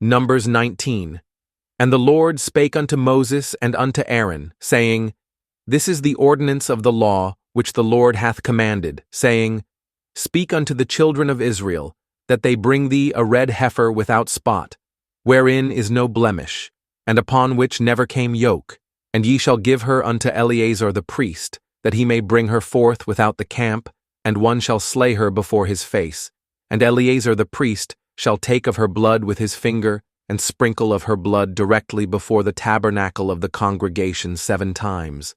Numbers 19. And the Lord spake unto Moses and unto Aaron, saying, This is the ordinance of the law which the Lord hath commanded, saying, Speak unto the children of Israel, that they bring thee a red heifer without spot, wherein is no blemish, and upon which never came yoke, and ye shall give her unto Eleazar the priest, that he may bring her forth without the camp, and one shall slay her before his face. And Eleazar the priest shall take of her blood with his finger, and sprinkle of her blood directly before the tabernacle of the congregation 7 times.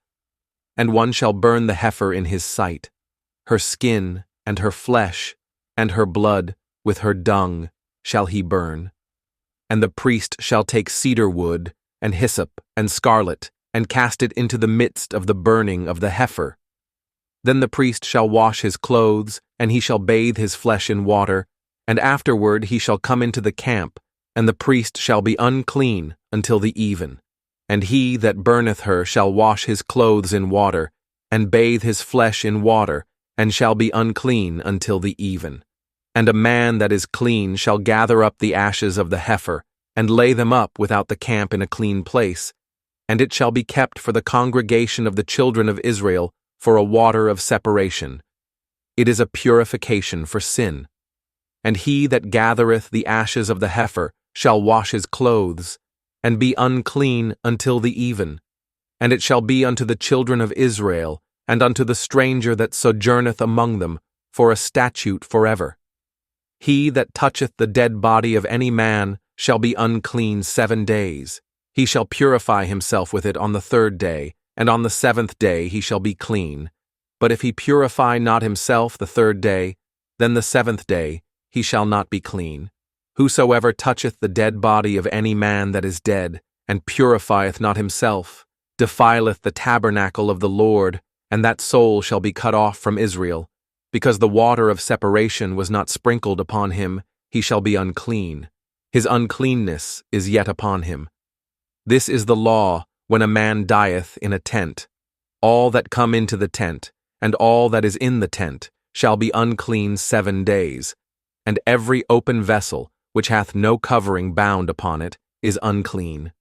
And one shall burn the heifer in his sight, her skin, and her flesh, and her blood, with her dung, shall he burn. And the priest shall take cedar wood, and hyssop, and scarlet, and cast it into the midst of the burning of the heifer. Then the priest shall wash his clothes, and he shall bathe his flesh in water, and afterward he shall come into the camp, and the priest shall be unclean until the even. And he that burneth her shall wash his clothes in water, and bathe his flesh in water, and shall be unclean until the even. And a man that is clean shall gather up the ashes of the heifer, and lay them up without the camp in a clean place, and it shall be kept for the congregation of the children of Israel for a water of separation. It is a purification for sin. And he that gathereth the ashes of the heifer shall wash his clothes, and be unclean until the even. And it shall be unto the children of Israel, and unto the stranger that sojourneth among them, for a statute forever. He that toucheth the dead body of any man shall be unclean 7 days. He shall purify himself with it on the 3rd day, and on the 7th day he shall be clean. But if he purify not himself the 3rd day, then the 7th day he shall not be clean. Whosoever toucheth the dead body of any man that is dead, and purifieth not himself, defileth the tabernacle of the Lord, and that soul shall be cut off from Israel. Because the water of separation was not sprinkled upon him, he shall be unclean. His uncleanness is yet upon him. This is the law when a man dieth in a tent. All that come into the tent, and all that is in the tent, shall be unclean 7 days. And every open vessel, which hath no covering bound upon it, is unclean.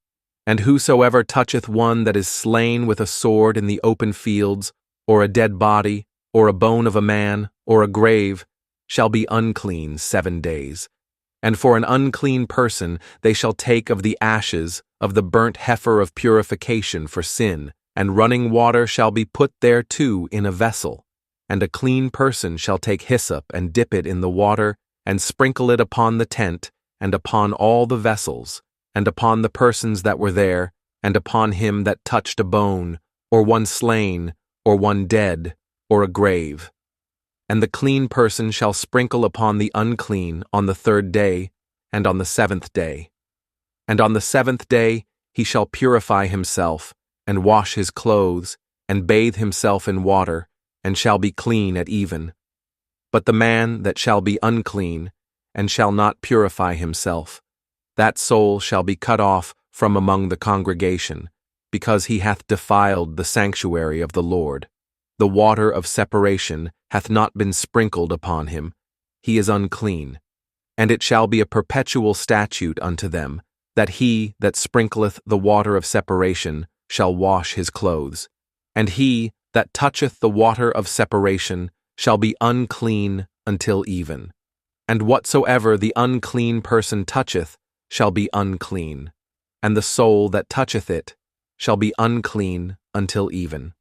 And whosoever toucheth one that is slain with a sword in the open fields, or a dead body, or a bone of a man, or a grave, shall be unclean 7 days. And for an unclean person they shall take of the ashes of the burnt heifer of purification for sin, and running water shall be put thereto in a vessel. And a clean person shall take hyssop and dip it in the water, and sprinkle it upon the tent, and upon all the vessels, and upon the persons that were there, and upon him that touched a bone, or one slain, or one dead, or a grave. And the clean person shall sprinkle upon the unclean on the 3rd day, and on the 7th day. And on the 7th day he shall purify himself, and wash his clothes, and bathe himself in water, and shall be clean at even. But the man that shall be unclean, and shall not purify himself, that soul shall be cut off from among the congregation, because he hath defiled the sanctuary of the Lord. The water of separation hath not been sprinkled upon him. He is unclean. And it shall be a perpetual statute unto them, that he that sprinkleth the water of separation shall wash his clothes. And he that toucheth the water of separation shall be unclean until even. And whatsoever the unclean person toucheth shall be unclean, and the soul that toucheth it shall be unclean until even.